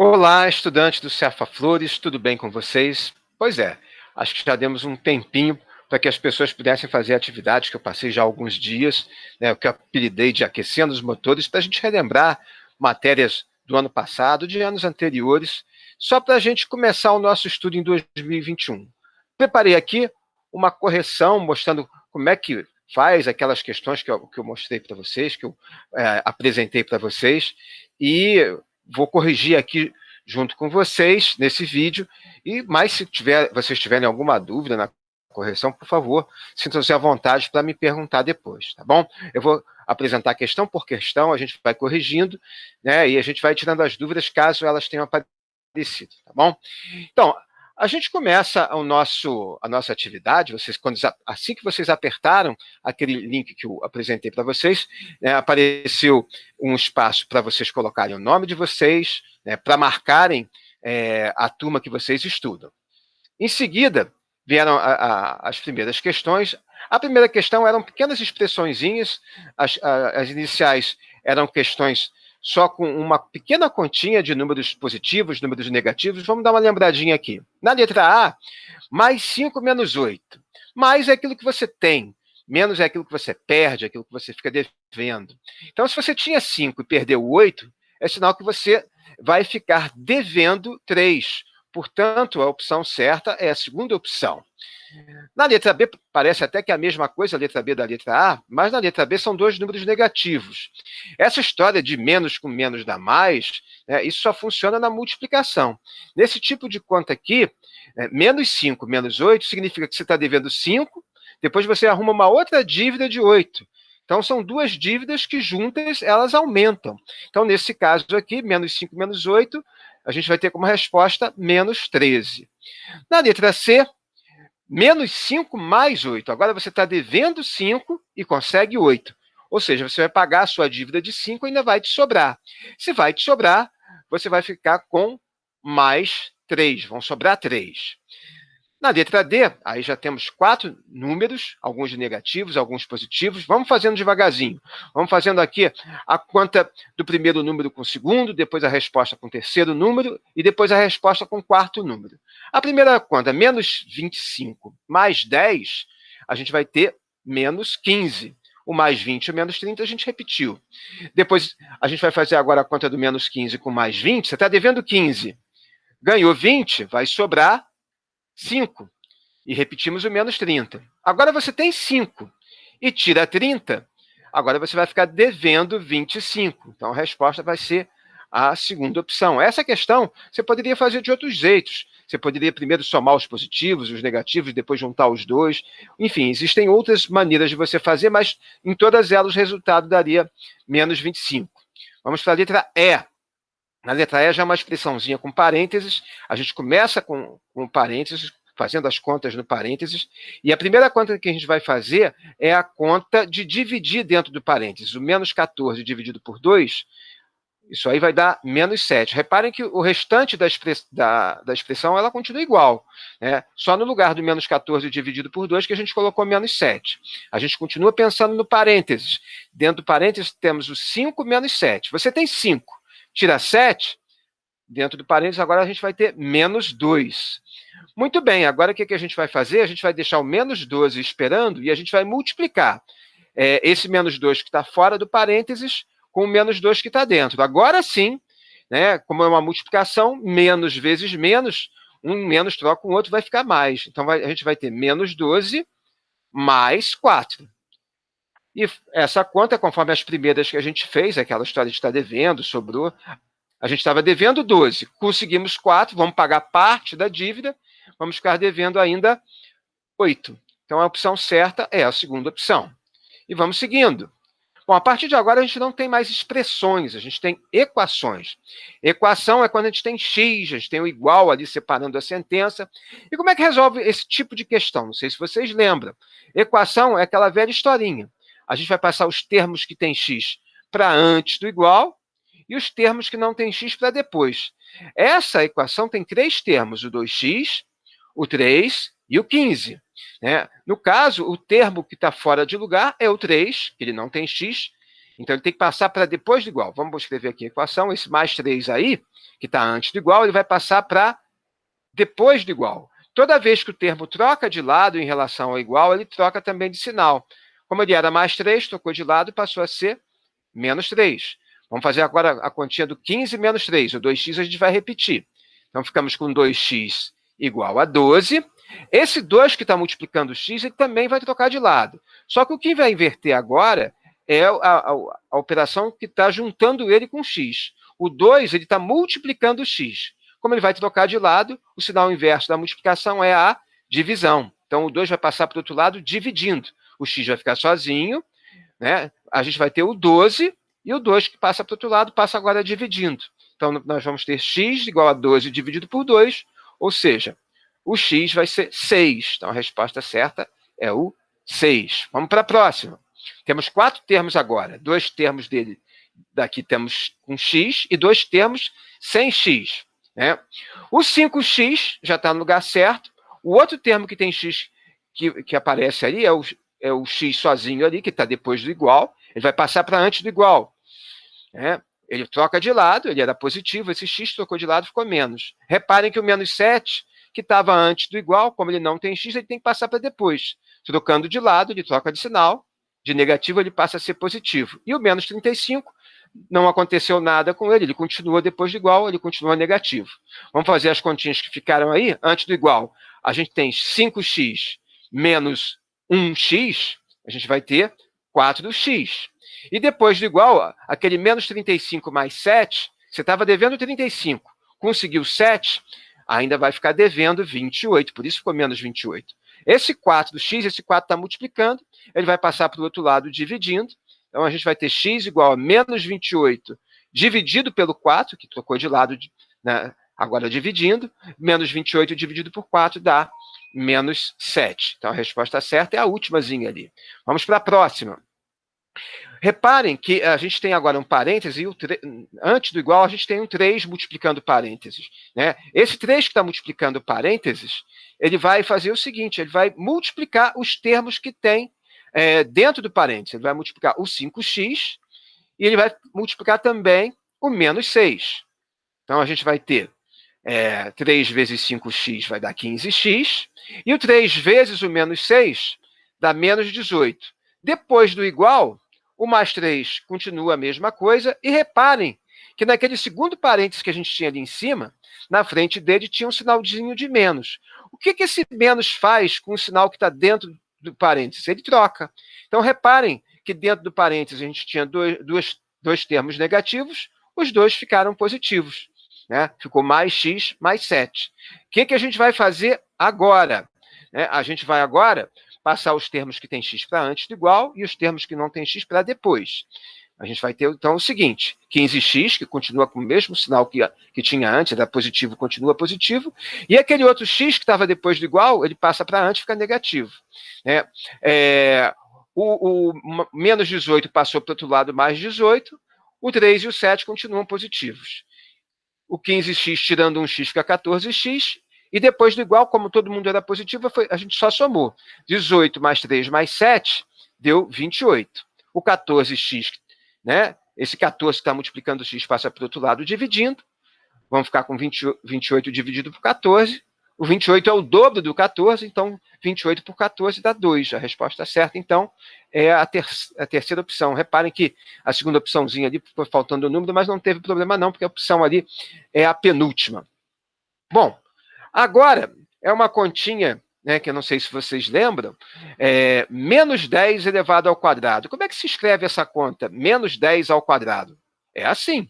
Olá, estudantes do Cefa Flores, tudo bem com vocês? Pois é, acho que já demos um tempinho para que as pessoas pudessem fazer atividades que eu passei já há alguns dias, né, o que eu apelidei de aquecendo os motores, para a gente relembrar matérias do ano passado, de anos anteriores, só para a gente começar o nosso estudo em 2021. Preparei aqui uma correção mostrando como é que faz aquelas questões que eu mostrei para vocês, que eu apresentei para vocês, e vou corrigir aqui junto com vocês nesse vídeo, mas se vocês tiverem alguma dúvida na correção, por favor, sintam-se à vontade para me perguntar depois, tá bom? Eu vou apresentar questão por questão, a gente vai corrigindo, né, e a gente vai tirando as dúvidas caso elas tenham aparecido, tá bom? Então, a gente começa a nossa atividade, assim que vocês apertaram aquele link que eu apresentei para vocês, né, apareceu um espaço para vocês colocarem o nome de vocês, né, para marcarem a turma que vocês estudam. Em seguida, vieram as primeiras questões. A primeira questão eram pequenas expressõezinhas, as iniciais eram questões só com uma pequena continha de números positivos, números negativos. Vamos dar uma lembradinha aqui. Na letra A, mais 5 menos 8. Mais é aquilo que você tem, menos é aquilo que você perde, aquilo que você fica devendo. Então, se você tinha 5 e perdeu 8, é sinal que você vai ficar devendo 3. Portanto, a opção certa é a segunda opção. Na letra B, parece até que é a mesma coisa, a letra B da letra A, mas na letra B são dois números negativos. Essa história de menos com menos dá mais, né, isso só funciona na multiplicação. Nesse tipo de conta aqui, menos 5 menos 8 significa que você está devendo 5, depois você arruma uma outra dívida de 8. Então, são duas dívidas que juntas elas aumentam. Então, nesse caso aqui, menos 5 menos 8, a gente vai ter como resposta menos 13. Na letra C, menos 5 mais 8. Agora você está devendo 5 e consegue 8. Ou seja, você vai pagar a sua dívida de 5 e ainda vai te sobrar. Se vai te sobrar, você vai ficar com mais 3. Vão sobrar 3. Na letra D, aí já temos 4 números, alguns negativos, alguns positivos. Vamos fazendo devagarzinho. Vamos fazendo aqui a conta do primeiro número com o segundo, depois a resposta com o terceiro número e depois a resposta com o quarto número. A primeira conta, menos 25 mais 10, a gente vai ter menos 15. O mais 20 e o menos 30 a gente repetiu. Depois a gente vai fazer agora a conta do menos 15 com mais 20. Você está devendo 15. Ganhou 20, vai sobrar 5. E repetimos o menos 30. Agora você tem 5 e tira 30, agora você vai ficar devendo 25. Então, a resposta vai ser a segunda opção. Essa questão você poderia fazer de outros jeitos. Você poderia primeiro somar os positivos, os negativos, depois juntar os dois. Enfim, existem outras maneiras de você fazer, mas em todas elas o resultado daria menos 25. Vamos para a letra E. Na letra E já é uma expressãozinha com parênteses. A gente começa com parênteses, fazendo as contas no parênteses, e a primeira conta que a gente vai fazer é a conta de dividir dentro do parênteses. O menos 14 dividido por 2, isso aí vai dar menos 7. Reparem que o restante da expressão ela continua igual, né? Só no lugar do menos 14 dividido por 2 que a gente colocou menos 7. A gente continua pensando no parênteses. Dentro do parênteses temos o 5 menos 7. Você tem 5, tira 7, dentro do parênteses agora a gente vai ter menos 2. Muito bem, agora o que a gente vai fazer? A gente vai deixar o menos 12 esperando e a gente vai multiplicar esse menos 2 que está fora do parênteses com o menos 2 que está dentro. Agora sim, né, como é uma multiplicação, menos vezes menos, um menos troca com o outro, vai ficar mais. Então, a gente vai ter menos 12 mais 4. E essa conta, conforme as primeiras que a gente fez, aquela história de estar devendo, sobrou, a gente estava devendo 12, conseguimos 4, vamos pagar parte da dívida, vamos ficar devendo ainda 8. Então, a opção certa é a segunda opção. E vamos seguindo. Bom, a partir de agora, a gente não tem mais expressões, a gente tem equações. Equação é quando a gente tem x, a gente tem o igual ali separando a sentença. E como é que resolve esse tipo de questão? Não sei se vocês lembram. Equação é aquela velha historinha. A gente vai passar os termos que tem x para antes do igual e os termos que não tem x para depois. Essa equação tem 3 termos, o 2x, o 3 e o 15. Né? No caso, o termo que está fora de lugar é o 3, que ele não tem x, Então, ele tem que passar para depois do igual. Vamos escrever aqui a equação. Esse mais 3 aí, que está antes do igual, ele vai passar para depois do igual. Toda vez que o termo troca de lado em relação ao igual, ele troca também de sinal. Como ele era mais 3, trocou de lado e passou a ser menos 3. Vamos fazer agora a continha do 15 menos 3. O 2x a gente vai repetir. Então, ficamos com 2x igual a 12. Esse 2 que está multiplicando o x, ele também vai trocar de lado. Só que o que vai inverter agora é a operação que está juntando ele com x. O 2 ele está multiplicando o x. Como ele vai trocar de lado, o sinal inverso da multiplicação é a divisão. Então, o 2 vai passar para o outro lado dividindo. O x vai ficar sozinho, né? A gente vai ter o 12, e o 2 que passa para o outro lado passa agora dividindo. Então, nós vamos ter x igual a 12 dividido por 2, ou seja, o x vai ser 6. Então, a resposta certa é o 6. Vamos para a próxima. Temos 4 termos agora. 2 termos dele, daqui temos com x, e 2 termos sem x. Né? O 5x já está no lugar certo. O outro termo que tem x que aparece ali é o x sozinho ali, que está depois do igual. Ele vai passar para antes do igual. Né? Ele troca de lado, ele era positivo, esse x trocou de lado, ficou menos. Reparem que o menos 7, que estava antes do igual, como ele não tem x, ele tem que passar para depois. Trocando de lado, ele troca de sinal, de negativo ele passa a ser positivo. E o menos 35, não aconteceu nada com ele continua depois do igual, ele continua negativo. Vamos fazer as continhas que ficaram aí. Antes do igual, a gente tem 5x menos 1x, a gente vai ter 4x. E depois do igual, aquele menos 35 mais 7, você estava devendo 35, conseguiu 7, ainda vai ficar devendo 28, por isso ficou menos 28. Esse 4x, esse 4 está multiplicando, ele vai passar para o outro lado dividindo. Então, a gente vai ter x igual a menos 28 dividido pelo 4, que trocou de lado, né, agora dividindo. Menos 28 dividido por 4 dá menos 7. Então, a resposta certa é a últimazinha ali. Vamos para a próxima. Reparem que a gente tem agora um parêntese, e antes do igual, a gente tem um 3 multiplicando parênteses. Né? Esse 3 que está multiplicando parênteses, ele vai fazer o seguinte, ele vai multiplicar os termos que tem dentro do parênteses. Ele vai multiplicar o 5x e ele vai multiplicar também o menos 6. Então, a gente vai ter 3 vezes 5x vai dar 15x, e o 3 vezes o menos 6 dá menos 18. Depois do igual, o mais 3 continua a mesma coisa, e reparem que naquele segundo parênteses que a gente tinha ali em cima, na frente dele tinha um sinalzinho de menos. O que esse menos faz com o sinal que está dentro do parênteses? Ele troca. Então, reparem que dentro do parênteses a gente tinha dois termos negativos, os dois ficaram positivos. Né? Ficou mais x mais 7. O que a gente vai fazer agora? A gente vai agora passar os termos que tem x para antes do igual e os termos que não tem x para depois. A gente vai ter, então, o seguinte, 15x, que continua com o mesmo sinal que tinha antes, era positivo, continua positivo, e aquele outro x que estava depois do igual, ele passa para antes e fica negativo. O menos 18 passou para o outro lado, mais 18, o 3 e o 7 continuam positivos. O 15x tirando um x fica 14x, e depois do igual, como todo mundo era positivo, a gente só somou. 18 mais 3 mais 7 deu 28. O 14x, né? Esse 14 que está multiplicando o x passa para o outro lado dividindo. Vamos ficar com 28 dividido por 14. O 28 é o dobro do 14, então 28 por 14 dá 2. A resposta certa, então, é a terceira opção. Reparem que a segunda opçãozinha ali foi faltando o número, mas não teve problema não, porque a opção ali é a penúltima. Bom, agora é uma continha, né, que eu não sei se vocês lembram, menos 10 elevado ao quadrado. Como é que se escreve essa conta? Menos 10 ao quadrado. É assim.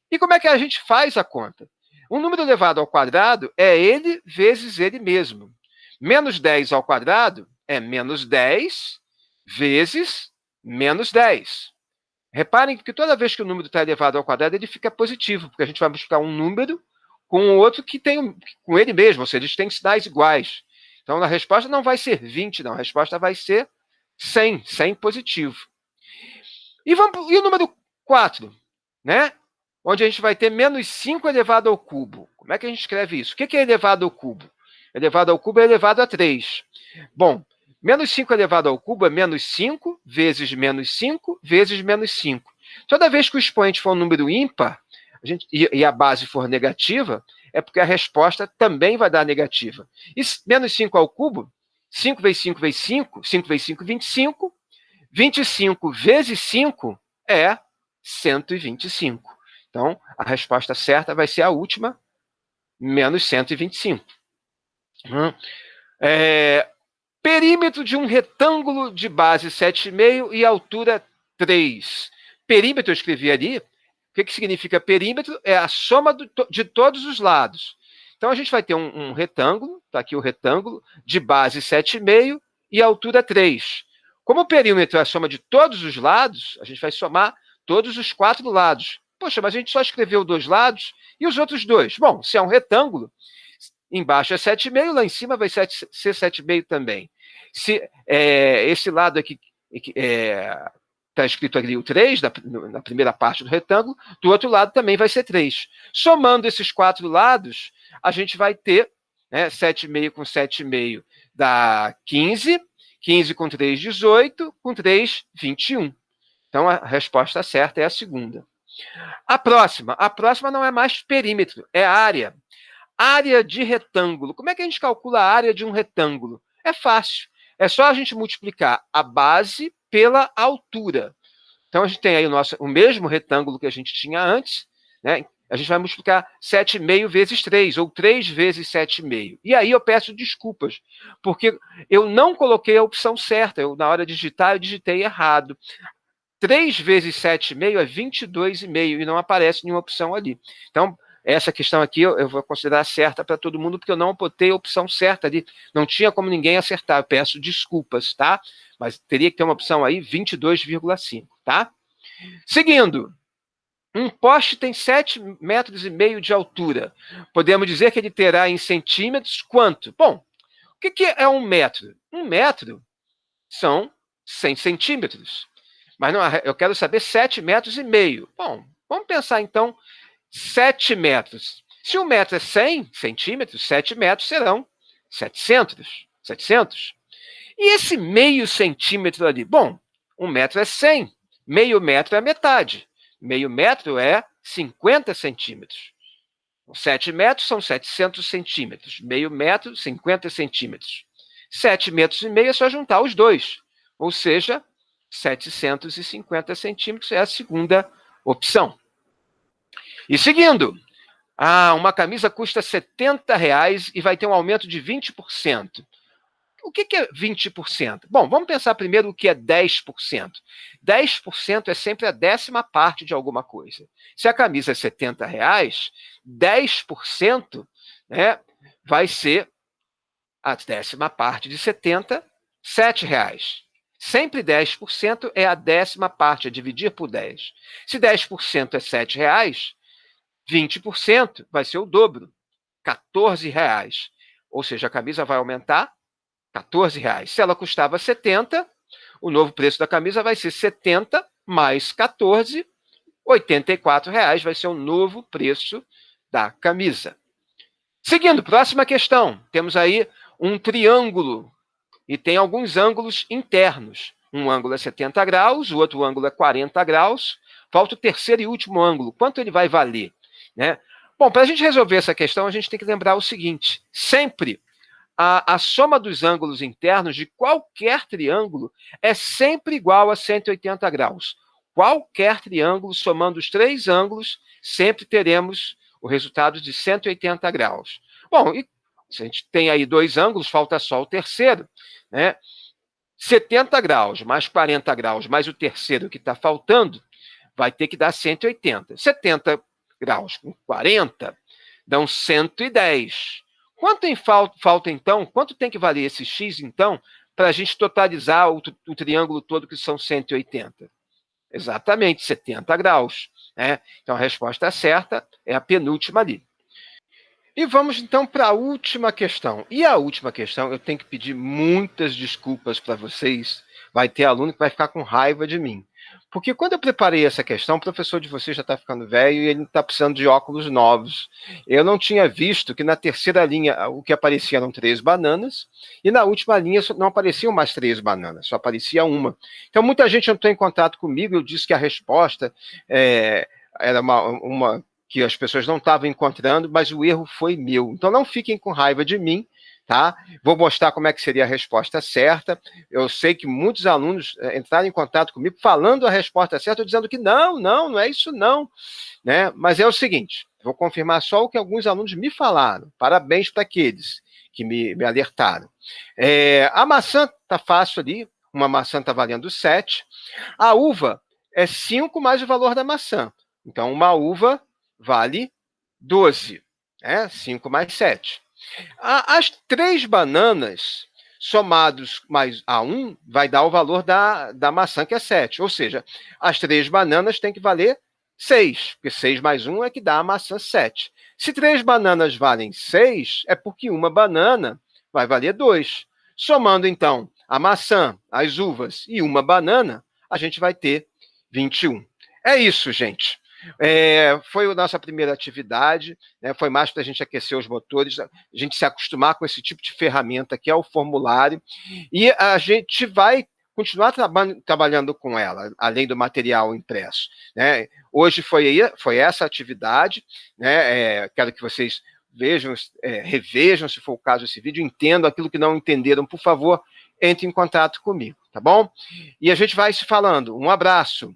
E como é que a gente faz a conta? Um número elevado ao quadrado é ele vezes ele mesmo. Menos 10 ao quadrado é menos 10 vezes menos 10. Reparem que toda vez que o número está elevado ao quadrado, ele fica positivo, porque a gente vai buscar um número com o outro que tem com ele mesmo, ou seja, eles têm sinais iguais. Então, a resposta não vai ser 20, não. A resposta vai ser 100, 100 positivo. E o número 4, né? Onde a gente vai ter menos 5 elevado ao cubo. Como é que a gente escreve isso? O que é elevado ao cubo? Elevado ao cubo é elevado a 3. Bom, Menos 5 elevado ao cubo é menos 5 vezes menos 5 vezes menos 5. Toda vez que o expoente for um número ímpar e a base for negativa, é porque a resposta também vai dar negativa. E menos 5 ao cubo, 5 vezes 5 vezes 5, 5 vezes 5, 25. 25 vezes 5 é 125. Então, a resposta certa vai ser a última, menos 125. Perímetro de um retângulo de base 7,5 e altura 3. Perímetro, eu escrevi ali. O que significa perímetro? É a soma de todos os lados. Então, a gente vai ter um retângulo, está aqui o retângulo, de base 7,5 e altura 3. Como o perímetro é a soma de todos os lados, a gente vai somar todos os 4 lados. Poxa, mas a gente só escreveu 2 lados e os outros 2. Bom, se é um retângulo, embaixo é 7,5, lá em cima vai ser 7,5 também. Se esse lado aqui está escrito ali o 3, na primeira parte do retângulo, do outro lado também vai ser 3. Somando esses 4 lados, a gente vai ter 7,5 com 7,5 dá 15, 15 com 3, 18, com 3, 21. Então, a resposta certa é a segunda. A próxima não é mais perímetro, é área. Área de retângulo. Como é que a gente calcula a área de um retângulo? É fácil. É só a gente multiplicar a base pela altura. Então, a gente tem aí o mesmo retângulo que a gente tinha antes, né? A gente vai multiplicar 7,5 vezes 3, ou 3 vezes 7,5. E aí eu peço desculpas, porque eu não coloquei a opção certa. Na hora de digitar, eu digitei errado. 3 vezes 7,5 é 22,5 e não aparece nenhuma opção ali. Então, essa questão aqui eu vou considerar certa para todo mundo, porque eu não botei a opção certa ali. Não tinha como ninguém acertar. Eu peço desculpas, tá? Mas teria que ter uma opção aí, 22,5, tá? Seguindo. Um poste tem 7,5 metros de altura. Podemos dizer que ele terá em centímetros quanto? Bom, o que é 1 metro? 1 metro são 100 centímetros. Mas não, eu quero saber 7,5 metros. Bom, vamos pensar então 7 metros. Se 1 metro é 100 centímetros, 7 metros serão 700. 700. E esse meio centímetro ali? Bom, 1 metro é 100. Meio metro é a metade. Meio metro é 50 centímetros. 7 metros são 700 centímetros. Meio metro, 50 centímetros. 7,5 metros é só juntar os dois. Ou seja, 750 centímetros é a segunda opção. E seguindo, uma camisa custa R$70 e vai ter um aumento de 20%. O que é 20%? Bom, vamos pensar primeiro o que é 10%. 10% é sempre a 10ª parte de alguma coisa. Se a camisa é R$70, 10%, vai ser a 10ª parte de 70, R$7. Sempre 10% é a 10ª parte, é dividir por 10. Se 10% é R$7, 20% vai ser o dobro, R$14. Ou seja, a camisa vai aumentar R$14. Se ela custava 70, o novo preço da camisa vai ser 70 mais 14, R$84 vai ser o novo preço da camisa. Seguindo, próxima questão. Temos aí um triângulo e tem alguns ângulos internos. Um ângulo é 70 graus, o outro ângulo é 40 graus. Falta o terceiro e último ângulo. Quanto ele vai valer? Bom, para a gente resolver essa questão, a gente tem que lembrar o seguinte. Sempre a soma dos ângulos internos de qualquer triângulo é sempre igual a 180 graus. Qualquer triângulo, somando os 3 ângulos, sempre teremos o resultado de 180 graus. Bom, e se a gente tem aí 2 ângulos, falta só o terceiro, 70 graus mais 40 graus mais o terceiro que está faltando, vai ter que dar 180. 70 graus com 40 dão 110. Quanto falta, então? Quanto tem que valer esse x, então, para a gente totalizar o triângulo todo, que são 180? Exatamente, 70 graus. Então, a resposta certa é a penúltima ali. E vamos, então, para a última questão. E a última questão, eu tenho que pedir muitas desculpas para vocês. Vai ter aluno que vai ficar com raiva de mim. Porque quando eu preparei essa questão, o professor de vocês já está ficando velho e ele está precisando de óculos novos. Eu não tinha visto que na terceira linha o que aparecia eram 3 bananas, e na última linha não apareciam mais 3 bananas, só aparecia uma. Então muita gente entrou em contato comigo, eu disse que a resposta era uma que as pessoas não estavam encontrando, mas o erro foi meu. Então não fiquem com raiva de mim, tá? Vou mostrar como é que seria a resposta certa. Eu sei que muitos alunos entraram em contato comigo falando a resposta certa, dizendo que não é isso não, né? Mas é o seguinte, vou confirmar só o que alguns alunos me falaram. Parabéns para aqueles que me alertaram. A maçã está fácil ali, uma maçã está valendo 7. A uva é 5 mais o valor da maçã. Então, uma uva vale 12, né? 5 mais 7. As 3 bananas, somados mais a 1, vai dar o valor da maçã, que é 7. Ou seja, as 3 bananas têm que valer 6, porque 6 mais 1 é que dá a maçã 7. Se 3 bananas valem 6, é porque uma banana vai valer 2. Somando, então, a maçã, as uvas e uma banana, a gente vai ter 21. É isso, gente. Foi a nossa primeira atividade, né? Foi mais para a gente aquecer os motores, a gente se acostumar com esse tipo de ferramenta que é o formulário, e a gente vai continuar trabalhando com ela, além do material impresso, né? Hoje foi essa atividade, né? Quero que vocês vejam, revejam, se for o caso, esse vídeo, entendam aquilo que não entenderam, por favor, entre em contato comigo, tá bom? E a gente vai se falando. Um abraço.